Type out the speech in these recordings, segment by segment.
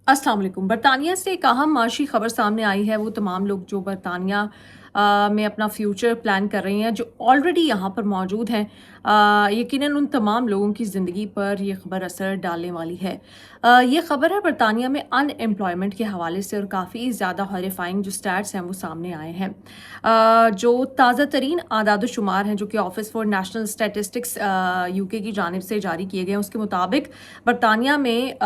अस्सलाम वालेकुम। बरतानिया से एक अहम माशी खबर सामने आई है। वो तमाम लोग जो बरतानिया में अपना फ्यूचर प्लान कर रहे हैं, जो ऑलरेडी यहाँ पर मौजूद हैं, यकीनन उन तमाम लोगों की ज़िंदगी पर ये खबर असर डालने वाली है। ये खबर है बरतानिया में अनएम्प्लॉयमेंट के हवाले से, और काफ़ी ज़्यादा हॉरिफाइंग जो स्टैट्स हैं वो सामने आए हैं। जो ताज़ा तरीन आदाद शुमार हैं जो कि office for national statistics UK की जानिब से जारी किए गए हैं, उसके मुताबिक बरतानिया में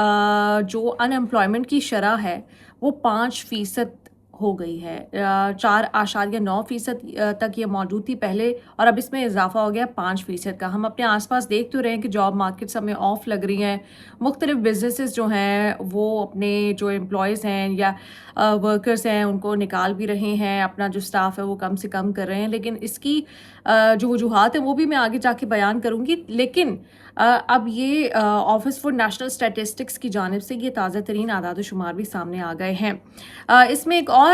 जो अनएम्प्लॉयमेंट की शरह है वो 5% हो गई है। 4.9% तक ये मौजूद थी पहले, और अब इसमें इजाफा हो गया 5% का। हम अपने आसपास देख तो रहे हैं कि जॉब मार्केट्स हमें ऑफ लग रही हैं। मुख्तलिफ बिजनेसेस जो हैं वो अपने जो एम्प्लॉयज़ हैं या वर्कर्स हैं उनको निकाल भी रहे हैं, अपना जो स्टाफ है वो कम से कम कर रहे हैं। लेकिन इसकी जो वजूहात हैं वो भी मैं आगे जाके बयान करूँगी। लेकिन अब ये ऑफिस फॉर नेशनल स्टैटिस्टिक्स की जानिब से ये ताज़ा तरीन आदाद शुमार भी सामने आ गए हैं। इसमें एक और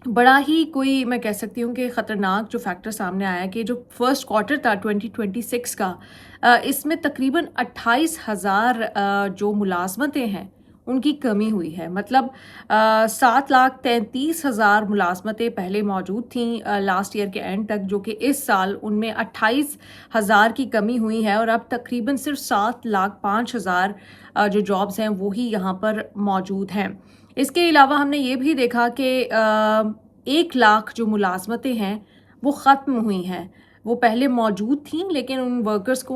बड़ा ही कोई मैं कह सकती हूँ कि ख़तरनाक जो फैक्टर सामने आया कि जो फर्स्ट क्वार्टर था 2026 का, इसमें तकरीबन 28,000 जो मुलाजमतें हैं उनकी कमी हुई है। मतलब 7,33,000 मुलाजमतें पहले मौजूद थीं लास्ट ईयर के एंड तक, जो कि इस साल उनमें 28,000 की कमी हुई है, और अब तकरीबन सिर्फ 7,05,000 जो जॉब्स हैं वो ही यहाँ पर मौजूद हैं। इसके अलावा हमने ये भी देखा कि 1 लाख जो मुलाजमतें हैं वो ख़त्म हुई हैं। वो पहले मौजूद थीं लेकिन उन वर्कर्स को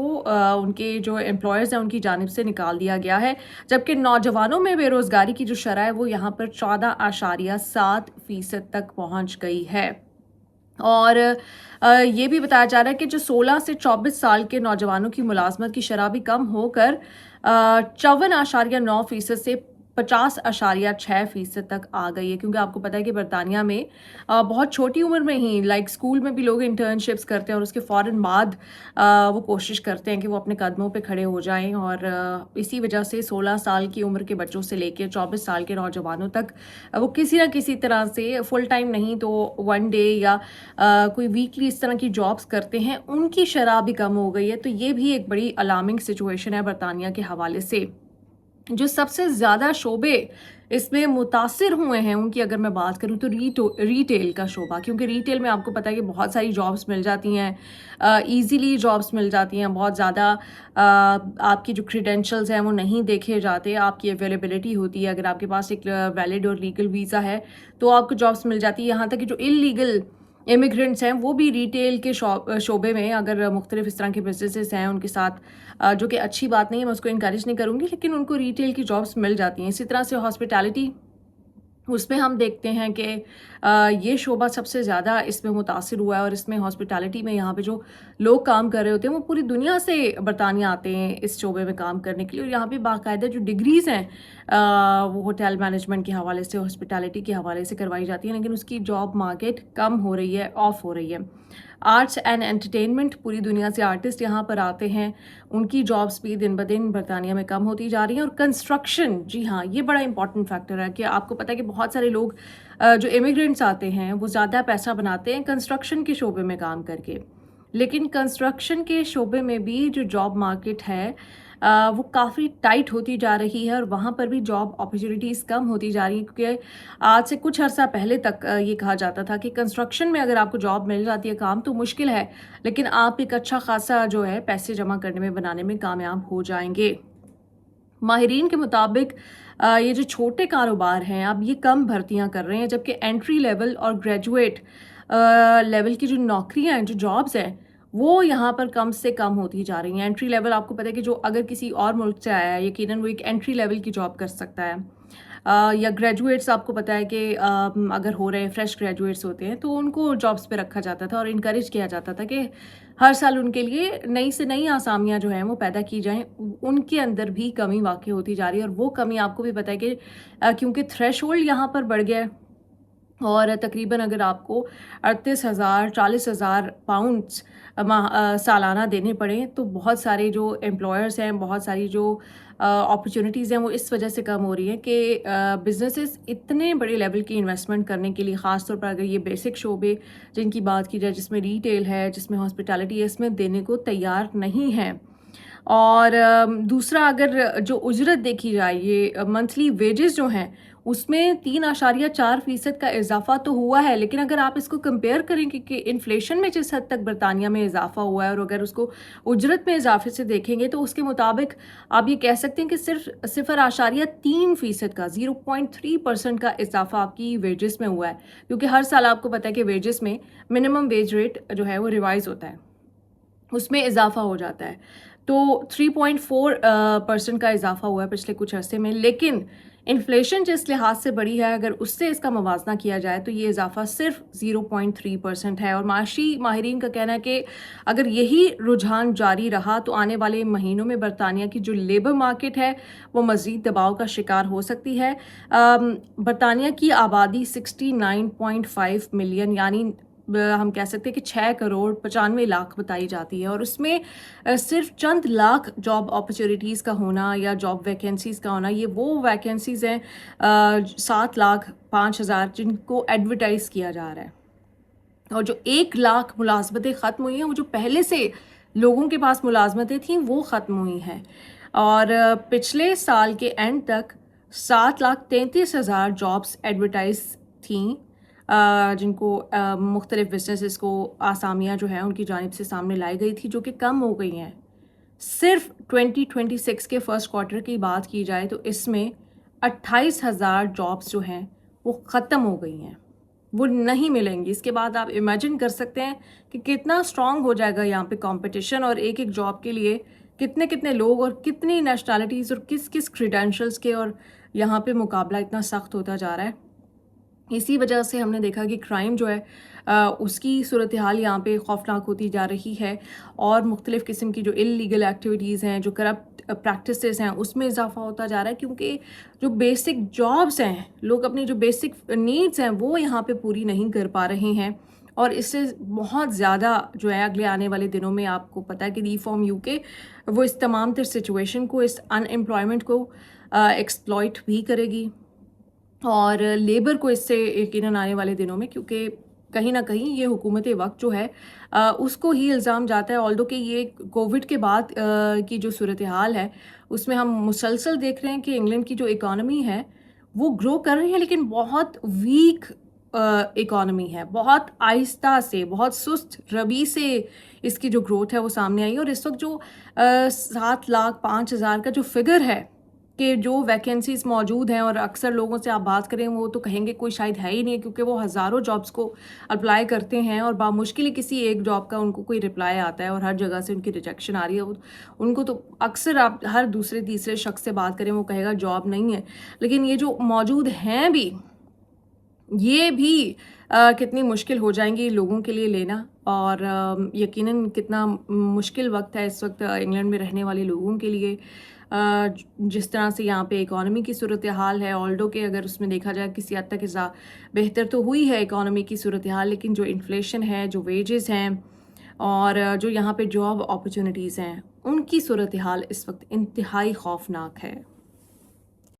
उनके जो एम्प्लॉयर्स हैं उनकी जानिब से निकाल दिया गया है। जबकि नौजवानों में बेरोज़गारी की जो शरह है वो यहाँ पर 14.7% तक पहुँच गई है। और ये भी बताया जा रहा है कि जो 16 से 24 साल के नौजवानों की मुलाजमत की शरह भी कम होकर 54.9% से 50.6% तक आ गई है। क्योंकि आपको पता है कि बरतानिया में बहुत छोटी उम्र में ही स्कूल में भी लोग इंटर्नशिप्स करते हैं और उसके फ़ौरन बाद वो कोशिश करते हैं कि वो अपने कदमों पे खड़े हो जाएं, और इसी वजह से 16 साल की उम्र के बच्चों से लेकर 24 साल के नौजवानों तक वो किसी ना किसी तरह से फुल टाइम नहीं तो वन डे या कोई वीकली इस तरह की जॉब्स करते हैं, उनकी शरह भी कम हो गई है। तो ये भी एक बड़ी अलार्मिंग सिचुएशन है बरतानिया के हवाले से। जो सबसे ज़्यादा शोबे इसमें मुतासिर हुए हैं उनकी अगर मैं बात करूं तो रिटेल का शोबा, क्योंकि रिटेल में आपको पता है कि बहुत सारी जॉब्स मिल जाती हैं, इजीली जॉब्स मिल जाती हैं। बहुत ज़्यादा आपकी जो क्रीडेंशियल्स हैं वो नहीं देखे जाते, आपकी अवेलेबिलिटी होती है। अगर आपके पास एक वैलिड और लीगल वीज़ा है तो आपको जॉब्स मिल जाती है। यहाँ तक कि जो इलीगल इमिग्रेंट्स हैं वो भी रिटेल के शोबे में, अगर मुख्तलिफ इस तरह के बिजनेसेस हैं उनके साथ, जो कि अच्छी बात नहीं है, मैं उसको इनकरेज नहीं करूँगी, लेकिन उनको रिटेल की जॉब्स मिल जाती हैं। इसी तरह से हॉस्पिटैलिटी, उसमें हम देखते हैं कि ये शोबा सबसे ज़्यादा इसमें मुतासिर हुआ है। और इसमें हॉस्पिटैलिटी में यहाँ पे जो लोग काम कर रहे होते हैं वो पूरी दुनिया से बरतानिया आते हैं इस शोबे में काम करने के लिए। और यहाँ पे बाकायदा जो डिग्रीज़ हैं वो होटल मैनेजमेंट के हवाले से, हॉस्पिटैलिटी के हवाले से करवाई जाती हैं, लेकिन उसकी जॉब मार्केट कम हो रही है, ऑफ हो रही है। आर्ट्स एंड एंटरटेनमेंट, पूरी दुनिया से आर्टिस्ट यहाँ पर आते हैं, उनकी जॉब्स भी दिन ब दिन बरतानिया में कम होती जा रही हैं। और कंस्ट्रक्शन, जी हाँ, ये बड़ा इंपॉर्टेंट फैक्टर है कि आपको पता है कि बहुत सारे लोग जो इमिग्रेंट्स आते हैं वो ज़्यादा पैसा बनाते हैं कंस्ट्रक्शन के शोबे में काम करके, लेकिन कंस्ट्रक्शन के शोबे में भी जो जॉब मार्केट है वो काफ़ी टाइट होती जा रही है, और वहाँ पर भी जॉब अपॉर्चुनिटीज़ कम होती जा रही हैं। क्योंकि आज से कुछ अर्सा पहले तक ये कहा जाता था कि कंस्ट्रक्शन में अगर आपको जॉब मिल जाती है, काम तो मुश्किल है, लेकिन आप एक अच्छा खासा जो है पैसे जमा करने में, बनाने में कामयाब हो जाएंगे। माहिरीन के मुताबिक ये जो छोटे कारोबार हैं अब ये कम भर्तियां कर रहे हैं, जबकि एंट्री लेवल और ग्रेजुएट लेवल की जो नौकरियां हैं, जो जॉब्स हैं, वो यहाँ पर कम से कम होती जा रही हैं। एंट्री लेवल, आपको पता है कि जो अगर किसी और मुल्क से आया है यकीनन वो एक एंट्री लेवल की जॉब कर सकता है। या ग्रेजुएट्स, आपको पता है कि अगर हो रहे फ्रेश ग्रेजुएट्स होते हैं तो उनको जॉब्स पे रखा जाता था और इनकरेज किया जाता था कि हर साल उनके लिए नई से नई आसामियां जो हैं वो पैदा की जाएं। उनके अंदर भी कमी वाक़ई होती जा रही है, और वो कमी आपको भी पता है कि क्योंकि थ्रेशोल्ड यहाँ पर बढ़ गया है, और तकरीबन अगर आपको 38,000 40,000 पाउंड्स सालाना देने पड़े तो बहुत सारे जो एम्प्लॉयर्स हैं, बहुत सारी जो अपॉर्चुनिटीज़ हैं वो इस वजह से कम हो रही है कि बिजनेसेस इतने बड़े लेवल की इन्वेस्टमेंट करने के लिए, ख़ास तौर पर अगर ये बेसिक शोबे जिनकी बात की जाए, जिसमें रिटेल है, जिसमें हॉस्पिटैलिटी है, इसमें देने को तैयार नहीं है। اور دوسرا اگر جو اجرت دیکھی جائے یہ منتھلی ویجز جو ہیں اس میں 3.4% کا اضافہ تو ہوا ہے، لیکن اگر آپ اس کو کمپیئر کریں کہ انفلیشن میں جس حد تک برطانیہ میں اضافہ ہوا ہے اور اگر اس کو اجرت میں اضافے سے دیکھیں گے تو اس کے مطابق آپ یہ کہہ سکتے ہیں کہ صرف 0.3% کا 0.3% کا اضافہ آپ کی ویجز میں ہوا ہے، کیونکہ ہر سال آپ کو پتہ ہے کہ ویجز میں منیمم ویج ریٹ جو ہے وہ ریوائز ہوتا ہے، اس میں اضافہ ہو جاتا ہے، تو 3.4% کا اضافہ ہوا ہے پچھلے کچھ عرصے میں، لیکن انفلیشن جس لحاظ سے بڑی ہے اگر اس سے اس کا موازنہ کیا جائے تو یہ اضافہ صرف 0.3% ہے، اور معاشی ماہرین کا کہنا ہے کہ اگر یہی رجحان جاری رہا تو آنے والے مہینوں میں برطانیہ کی جو لیبر مارکیٹ ہے وہ مزید دباؤ کا شکار ہو سکتی ہے۔ برطانیہ کی آبادی 69.5 ملین یعنی ہم کہہ سکتے ہیں کہ 6.95 کروڑ بتائی جاتی ہے، اور اس میں صرف چند لاکھ جاب اپرچونیٹیز کا ہونا یا جاب ویکینسیز کا ہونا، یہ وہ ویکینسیز ہیں 7,05,000 جن کو ایڈورٹائز کیا جا رہا ہے، اور جو 1 لاکھ ملازمتیں ختم ہوئی ہیں وہ جو پہلے سے لوگوں کے پاس ملازمتیں تھیں وہ ختم ہوئی ہیں، اور پچھلے سال کے اینڈ تک 7,33,000 جابس ایڈورٹائز تھیں جن کو مختلف بزنسز کو آسامیاں جو ہیں ان کی جانب سے سامنے لائی گئی تھی، جو کہ کم ہو گئی ہیں۔ صرف 2026 کے فرسٹ کوارٹر کی بات کی جائے تو اس میں 28,000 جابس جو ہیں وہ ختم ہو گئی ہیں، وہ نہیں ملیں گی۔ اس کے بعد آپ امیجن کر سکتے ہیں کہ کتنا اسٹرانگ ہو جائے گا یہاں پہ کمپٹیشن، اور ایک ایک جاب کے لیے کتنے کتنے لوگ اور کتنی نیشنلٹیز اور کس کس کریڈینشلز کے، اور یہاں پہ مقابلہ اتنا سخت ہوتا جا رہا ہے۔ اسی وجہ سے ہم نے دیکھا کہ کرائم جو ہے اس کی صورتحال یہاں پہ خوفناک ہوتی جا رہی ہے، اور مختلف قسم کی جو اللیگل ایکٹیویٹیز ہیں، جو کرپٹ پریکٹسز ہیں اس میں اضافہ ہوتا جا رہا ہے، کیونکہ جو بیسک جابس ہیں، لوگ اپنی جو بیسک نیڈز ہیں وہ یہاں پہ پوری نہیں کر پا رہے ہیں، اور اس سے بہت زیادہ جو ہے اگلے آنے والے دنوں میں آپ کو پتہ ہے کہ ریفارم یو کے وہ اس تمام تر سچویشن کو، اس ان ایمپلائمنٹ کو ایکسپلائٹ بھی کرے گی، اور لیبر کو اس سے یقیناً آنے والے دنوں میں، کیونکہ کہیں نہ کہیں یہ حکومت وقت جو ہے اس کو ہی الزام جاتا ہے، آلدو کہ یہ کووڈ کے بعد کی جو صورتحال ہے اس میں ہم مسلسل دیکھ رہے ہیں کہ انگلینڈ کی جو اکانومی ہے وہ گرو کر رہی ہے، لیکن بہت ویک اکانومی ہے، بہت آہستہ سے، بہت سست روی سے اس کی جو گروتھ ہے وہ سامنے آئی، اور اس وقت جو 7,05,000 کا جو فگر ہے کہ جو ویکینسیز موجود ہیں، اور اکثر لوگوں سے آپ بات کریں وہ تو کہیں گے کوئی شاید ہے ہی نہیں، کیونکہ وہ ہزاروں جابس کو اپلائی کرتے ہیں اور بامشکل ہی کسی ایک جاب کا ان کو کوئی رپلائی آتا ہے، اور ہر جگہ سے ان کی ریجیکشن آ رہی ہے۔ ان کو تو اکثر آپ ہر دوسرے تیسرے شخص سے بات کریں وہ کہے گا جاب نہیں ہے، لیکن یہ جو موجود ہیں بھی یہ بھی کتنی مشکل ہو جائیں گی لوگوں کے لیے لینا، اور یقیناً کتنا مشکل وقت ہے اس وقت انگلینڈ میں رہنے والے لوگوں کے لیے، جس طرح سے یہاں پہ اکانومی کی صورتحال ہے، آلڈو کہ اگر اس میں دیکھا جائے کسی حد تک بہتر تو ہوئی ہے اکانومی کی صورتحال، لیکن جو انفلیشن ہے، جو ویجز ہیں، اور جو یہاں پہ جاب اپرچونیٹیز ہیں، ان کی صورتحال اس وقت انتہائی خوفناک ہے۔